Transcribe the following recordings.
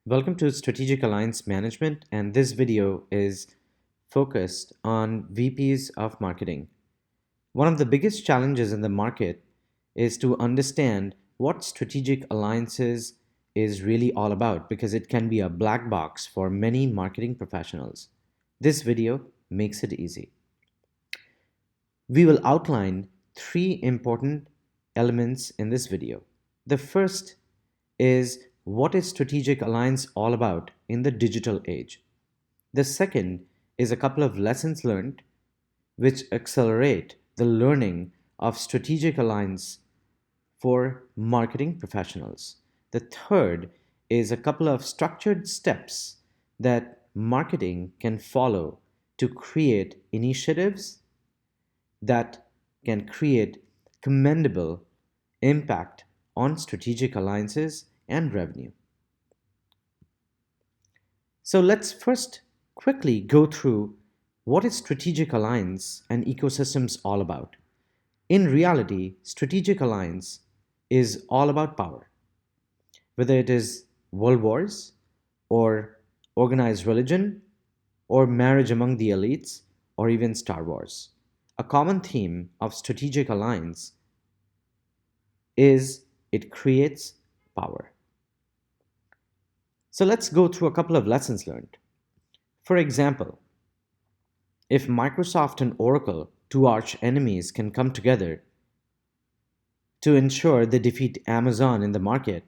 Welcome to Strategic Alliance Management, and this video is focused on VPs of marketing. One of the biggest challenges in the market is to understand what strategic alliances is really all about because it can be a black box for many marketing professionals. This video makes it easy. We will outline three important elements in this video. The first is what is strategic alliance all about in the digital age. The second is a couple of lessons learned which accelerate the learning of strategic alliance for marketing professionals. The third is a couple of structured steps that marketing can follow to create initiatives that can create commendable impact on strategic alliances and revenue. So let's first quickly go through what is strategic alliance and ecosystems all about. In reality, strategic alliance is all about power, whether it is world wars or organized religion or marriage among the elites or even Star Wars. A common theme of strategic alliance is it creates power. So let's go through a couple of lessons learned. For example, if Microsoft and Oracle, two arch enemies, can come together to ensure they defeat Amazon in the market,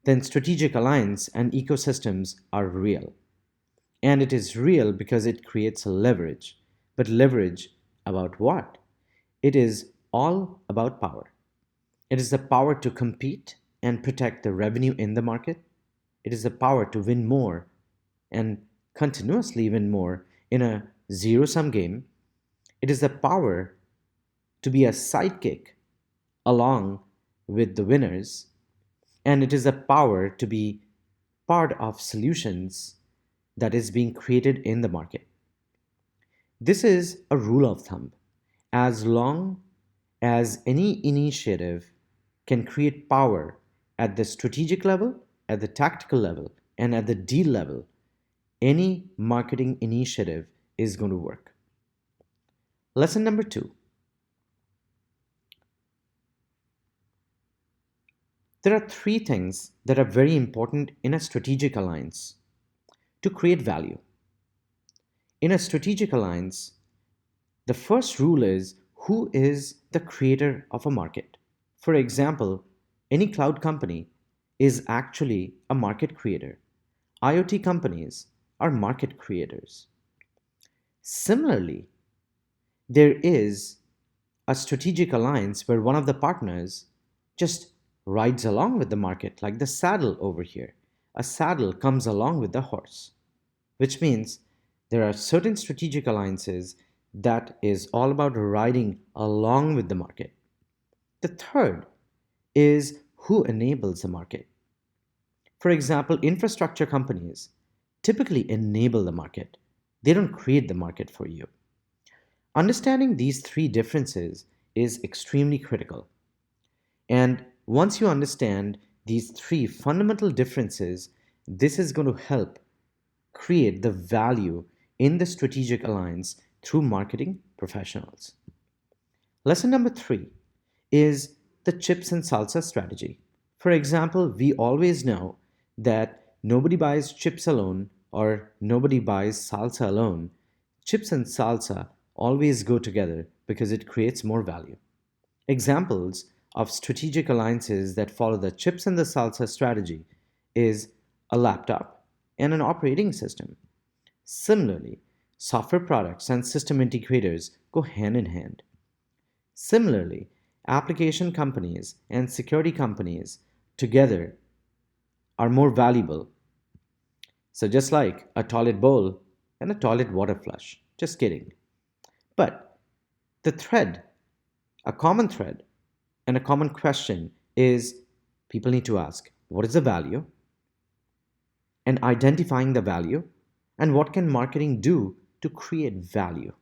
then strategic alliance and ecosystems are real. And it is real because it creates leverage. But leverage about what? It is all about power. It is the power to compete and protect the revenue in the market. It is the power to win more and continuously win more in a zero sum game. It is the power to be a sidekick along with the winners. And it is the power to be part of solutions that is being created in the market. This is a rule of thumb. As long as any initiative can create power at the strategic level, at the tactical level, and at the deal level, any marketing initiative is going to work. Lesson number 2. There are three things that are very important in a strategic alliance to create value. In a strategic alliance, the first rule is who is the creator of a market. For example, any cloud company is actually a market creator. IoT companies are market creators. Similarly, there is a strategic alliance where one of the partners just rides along with the market, like the saddle over here. A saddle comes along with the horse, which means there are certain strategic alliances that is all about riding along with the market. The third is who enables the market. For example, infrastructure companies typically enable the market. They don't create the market for you. Understanding these three differences is extremely critical. And once you understand these three fundamental differences, this is going to help create the value in the strategic alliance through marketing professionals. Lesson number 3 is the chips and salsa strategy. For example, we always know that nobody buys chips alone or nobody buys salsa alone. Chips and salsa always go together because it creates more value. Examples of strategic alliances that follow the chips and the salsa strategy is a laptop and an operating system. Similarly, software products and system integrators go hand in hand. Similarly, application companies and security companies together are more valuable. So just like a toilet bowl and a toilet water flush. Just kidding. But the thread, a common thread, and a common question is people need to ask what is the value? And identifying the value, and what can marketing do to create value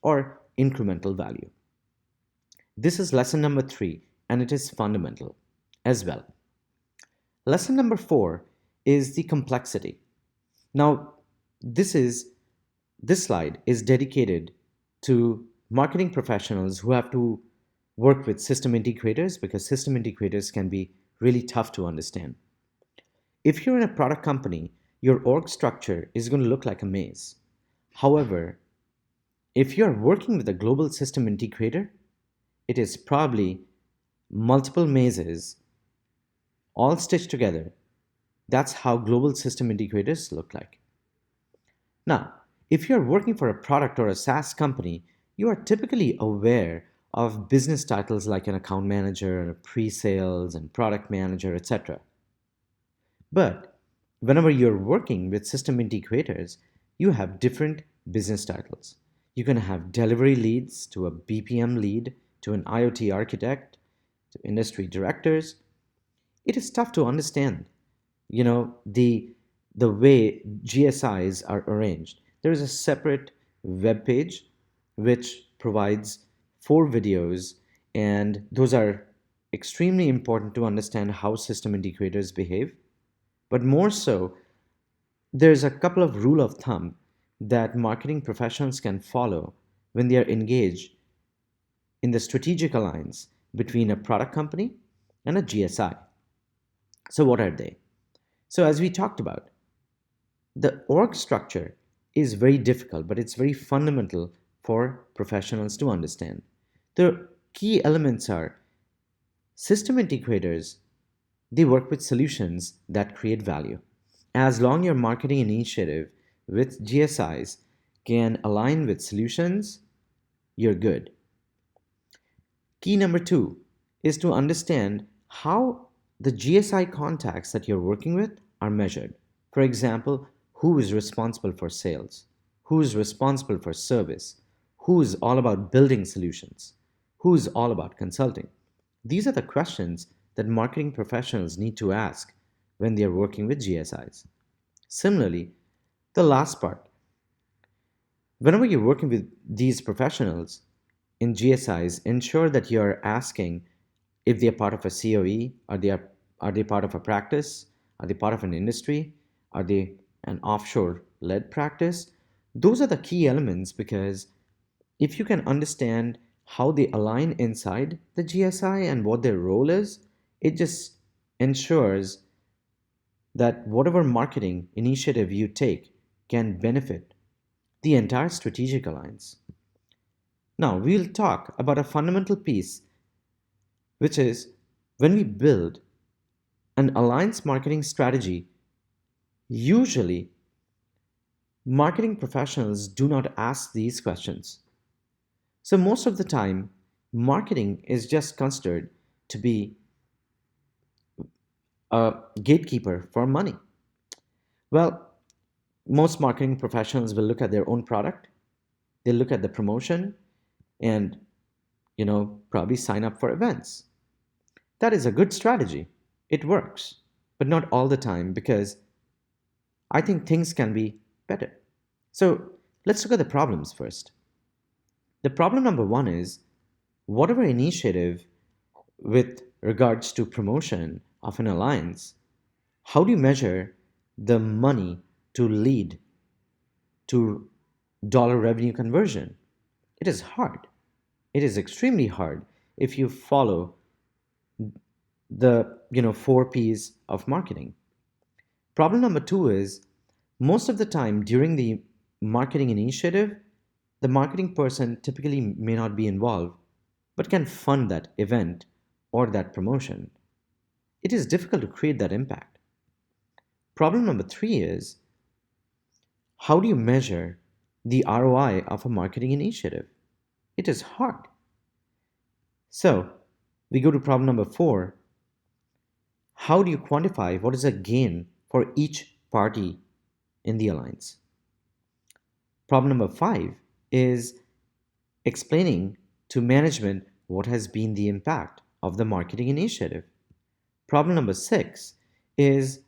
or incremental value. This is lesson number 3, and it is fundamental as well. Lesson number 4 is the complexity. Now, this is this slide is dedicated to marketing professionals who have to work with system integrators because system integrators can be really tough to understand. If you're in a product company, your org structure is going to look like a maze. However, if you're working with a global system integrator, it is probably multiple mazes all stitched together. That's how global system integrators look like. Now, if you're working for a product or a SaaS company, you are typically aware of business titles like an account manager, a pre-sales, and product manager, etc. But whenever you're working with system integrators, you have different business titles. You can have delivery leads to a BPM lead to an IoT architect to industry directors. It is tough to understand, the way GSIs are arranged. There is a separate web page which provides 4 videos, and those are extremely important to understand how system integrators behave. But more so, there's a couple of rule of thumb that marketing professionals can follow when they are engaged in the strategic alliance between a product company and a GSI. So, what are they? So, as we talked about, the org structure is very difficult, but it's very fundamental for professionals to understand. The key elements are system integrators, they work with solutions that create value. As long your marketing initiative with GSIs can align with solutions, you're good. Key number 2 is to understand how the GSI contacts that you're working with are measured. For example, who is responsible for sales? Who is responsible for service? Who is all about building solutions? Who is all about consulting? These are the questions that marketing professionals need to ask when they are working with GSIs. Similarly, the last part, whenever you're working with these professionals in GSIs, ensure that you're asking if they're part of a COE, are they part of a practice, are they part of an industry, are they an offshore led practice. Those are the key elements because if you can understand how they align inside the GSI and what their role is, it just ensures that whatever marketing initiative you take can benefit the entire strategic alliance. Now, we'll talk about a fundamental piece, which is when we build an alliance marketing strategy, usually marketing professionals do not ask these questions. So, most of the time, marketing is just considered to be a gatekeeper for money. Well, most marketing professionals will look at their own product, they'll look at the promotion, and probably sign up for events. That is a good strategy. It works, but not all the time because I think things can be better. So let's look at the problems first. The problem number 1 is whatever initiative with regards to promotion of an alliance, how do you measure the money to lead to dollar revenue conversion? It is hard. It is extremely hard if you follow the 4 P's of marketing. Problem number 2 is most of the time during the marketing initiative, the marketing person typically may not be involved but can fund that event or that promotion. It is difficult to create that impact. Problem number 3 is how do you measure the ROI of a marketing initiative? It is hard. So, we go to problem number 4. How do you quantify what is a gain for each party in the alliance? Problem number 5 is explaining to management what has been the impact of the marketing initiative. Problem number 6 is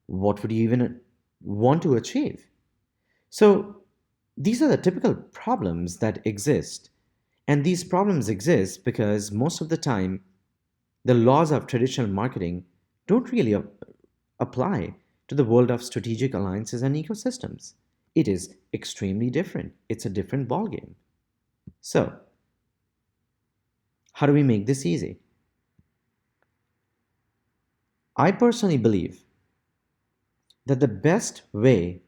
what would you even want to achieve? So, these are the typical problems that exist. And these problems exist because most of the time, the laws of traditional marketing don't really apply to the world of strategic alliances and ecosystems. It is extremely different. It's a different ballgame. So, how do we make this easy? I personally believe that the best way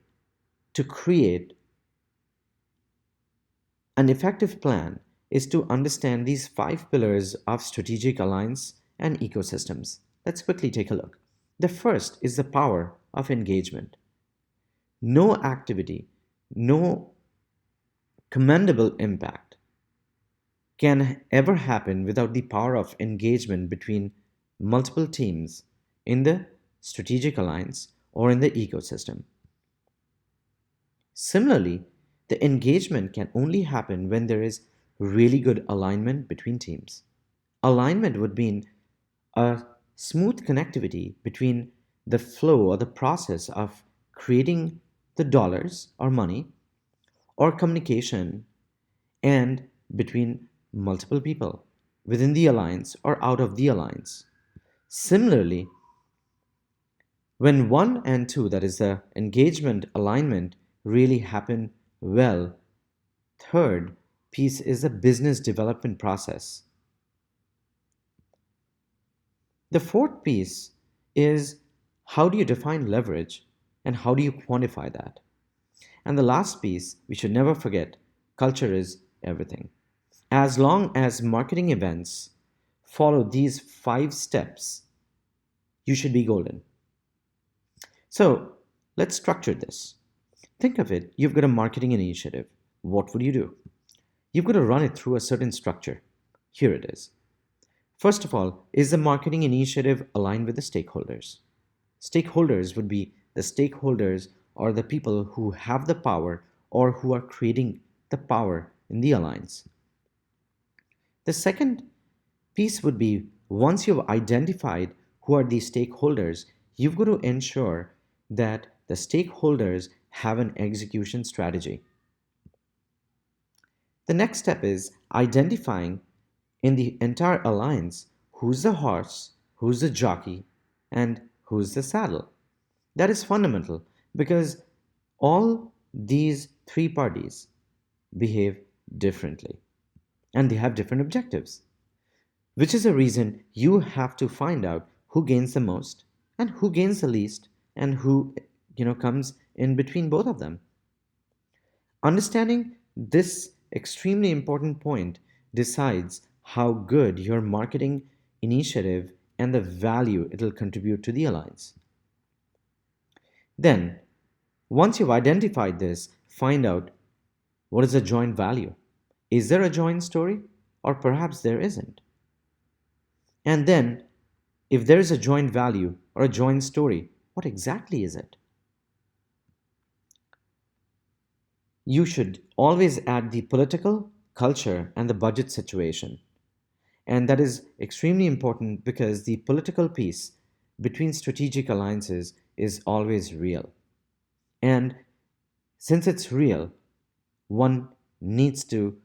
to create an effective plan is to understand these five pillars of strategic alliance and ecosystems. Let's quickly take a look. The first is the power of engagement. No activity, no commendable impact can ever happen without the power of engagement between multiple teams in the strategic alliance or in the ecosystem. Similarly, the engagement can only happen when there is really good alignment between teams. Alignment would mean a smooth connectivity between the flow or the process of creating the dollars or money or communication and between multiple people within the alliance or out of the alliance. Similarly, when one and two, that is the engagement alignment, really happen well, third piece is the business development process. The fourth piece is how do you define leverage and how do you quantify that? And the last piece, we should never forget, culture is everything. As long as marketing events follow these five steps, you should be golden. So let's structure this. Think of it, you've got a marketing initiative. What would you do? You've got to run it through a certain structure. Here it is. First of all, is the marketing initiative aligned with the stakeholders? Stakeholders would be the stakeholders or the people who have the power or who are creating the power in the alliance. The second piece would be once you've identified who are these stakeholders, you've got to ensure that the stakeholders have an execution strategy. The next step is identifying in the entire alliance who's the horse, who's the jockey, and who's the saddle. That is fundamental because all these three parties behave differently and they have different objectives, which is a reason you have to find out who gains the most and who gains the least and who comes in between both of them. Understanding this extremely important point decides how good your marketing initiative and the value it'll contribute to the alliance. Then, once you've identified this, find out what is the joint value. Is there a joint story? Or perhaps there isn't. And then, if there is a joint value or a joint story, what exactly is it? You should always add the political, culture, and the budget situation. And that is extremely important because the political piece between strategic alliances is always real. And since it's real, one needs to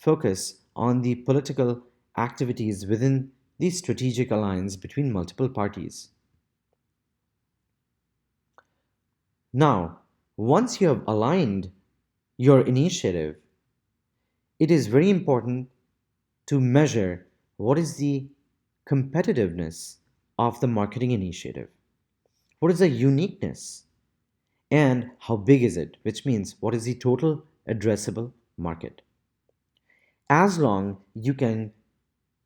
focus on the political activities within the strategic alliance between multiple parties. Now, once you have aligned your initiative, it is very important to measure what is the competitiveness of the marketing initiative. What is the uniqueness and how big is it, which means what is the total addressable market. As long you can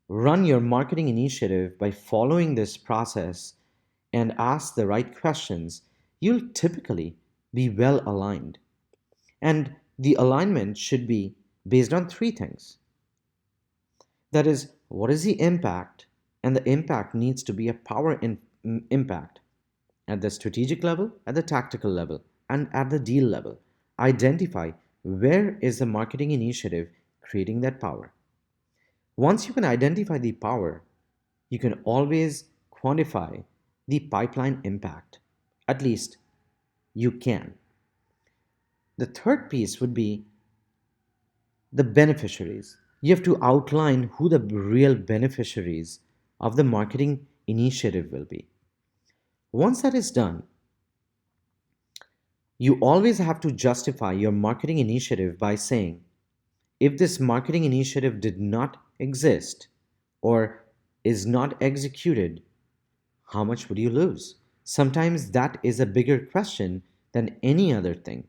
run your marketing initiative by following this process and ask the right questions, you'll typically be well aligned. And the alignment should be based on three things. That is, what is the impact? And the impact needs to be a impact at the strategic level, at the tactical level, and at the deal level. Identify where is the marketing initiative creating that power. Once you can identify the power, you can always quantify the pipeline impact. At least you can. The third piece would be the beneficiaries. You have to outline who the real beneficiaries of the marketing initiative will be. Once that is done, you always have to justify your marketing initiative by saying, if this marketing initiative did not exist or is not executed, how much would you lose? Sometimes that is a bigger question than any other thing.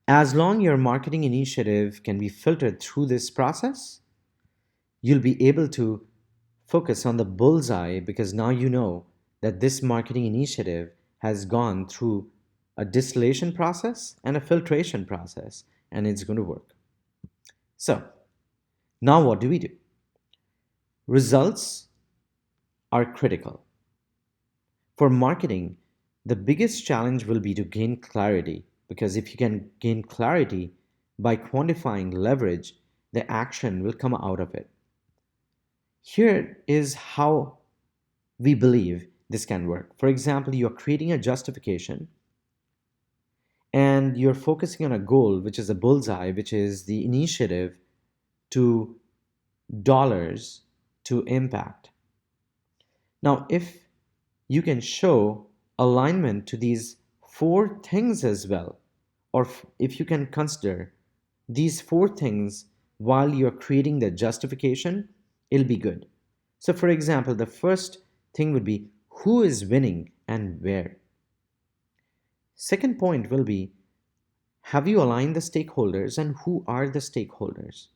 As long your marketing initiative can be filtered through this process, you'll be able to focus on the bullseye because now you know that this marketing initiative has gone through a distillation process and a filtration process and it's going to work. So, now what do we do? Results are critical. For marketing, the biggest challenge will be to gain clarity because if you can gain clarity by quantifying leverage, the action will come out of it. Here is how we believe this can work. For example, you're creating a justification and you're focusing on a goal, which is a bullseye, which is the initiative to dollars to impact. Now, if you can show alignment to these four things as well, or if you can consider these four things while you're creating the justification, it'll be good. So, for example, the first thing would be who is winning and where. Second point will be have you aligned the stakeholders and who are the stakeholders?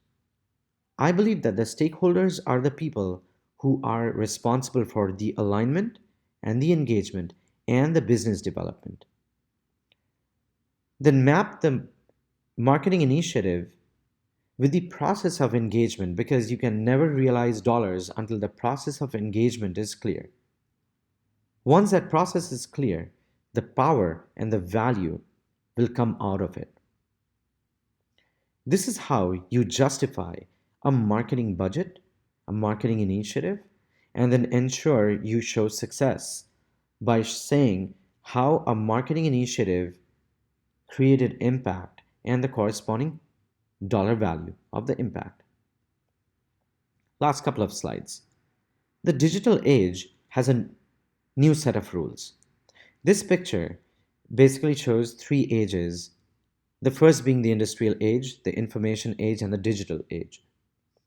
I believe that the stakeholders are the people who are responsible for the alignment and the engagement and the business development. Then map the marketing initiative with the process of engagement because you can never realize dollars until the process of engagement is clear. Once that process is clear, the power and the value will come out of it. This is how you justify a marketing budget, a marketing initiative, and then ensure you show success by saying how a marketing initiative created impact and the corresponding dollar value of the impact. Last couple of slides. The digital age has a new set of rules. This picture basically shows three ages, the first being the industrial age, the information age, and the digital age.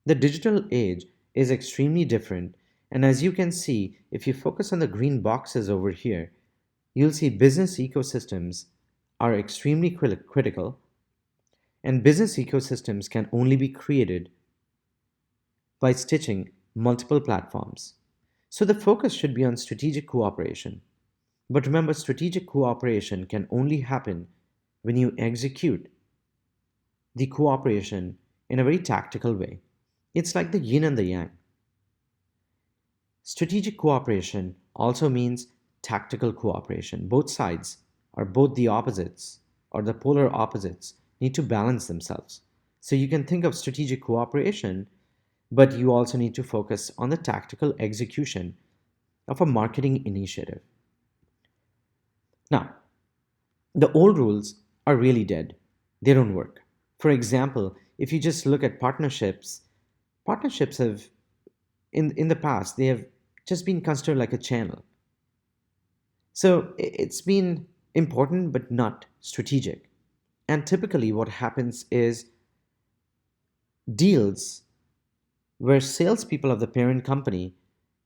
The digital age is extremely different, and as you can see, if you focus on the green boxes over here, you'll see business ecosystems are extremely critical, and business ecosystems can only be created by stitching multiple platforms. So the focus should be on strategic cooperation. But remember, strategic cooperation can only happen when you execute the cooperation in a very tactical way. It's like the yin and the yang. Strategic cooperation also means tactical cooperation. Both sides, or both the opposites, or the polar opposites, need to balance themselves. So you can think of strategic cooperation, but you also need to focus on the tactical execution of a marketing initiative. Now, the old rules are really dead. They don't work. For example, if you just look at partnerships, partnerships have, in the past, they have just been considered like a channel. So it's been important but not strategic. And typically, what happens is deals where salespeople of the parent company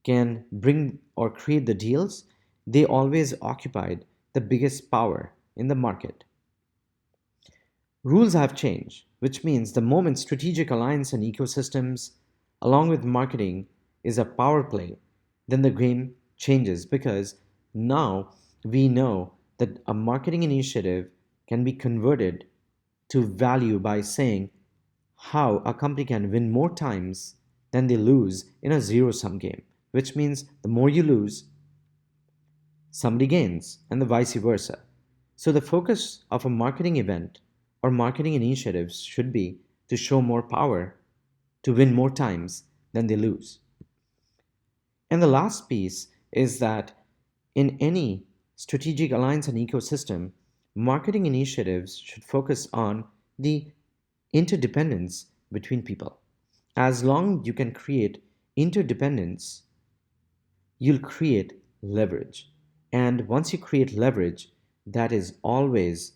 can bring or create the deals, they always occupied the biggest power in the market. Rules have changed, which means the moment strategic alliance and ecosystems, along with marketing, is a power play, then the game changes because now we know that a marketing initiative can be converted to value by saying how a company can win more times than they lose in a zero sum game, which means the more you lose, somebody gains, and the vice versa. So, the focus of a marketing event or marketing initiatives should be to show more power to win more times than they lose. And the last piece is that in any strategic alliance and ecosystem, marketing initiatives should focus on the interdependence between people. As long you can create interdependence you'll create leverage. And once you create leverage, that is always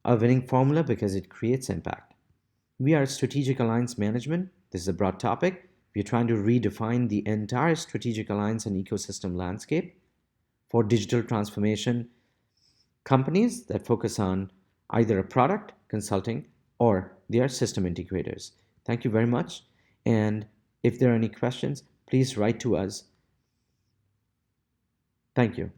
a winning formula because it creates impact. We are strategic alliance management. This is a broad topic. We're trying to redefine the entire strategic alliance and ecosystem landscape for digital transformation companies that focus on either a product, consulting, or they are system integrators. Thank you very much. And if there are any questions, please write to us. Thank you.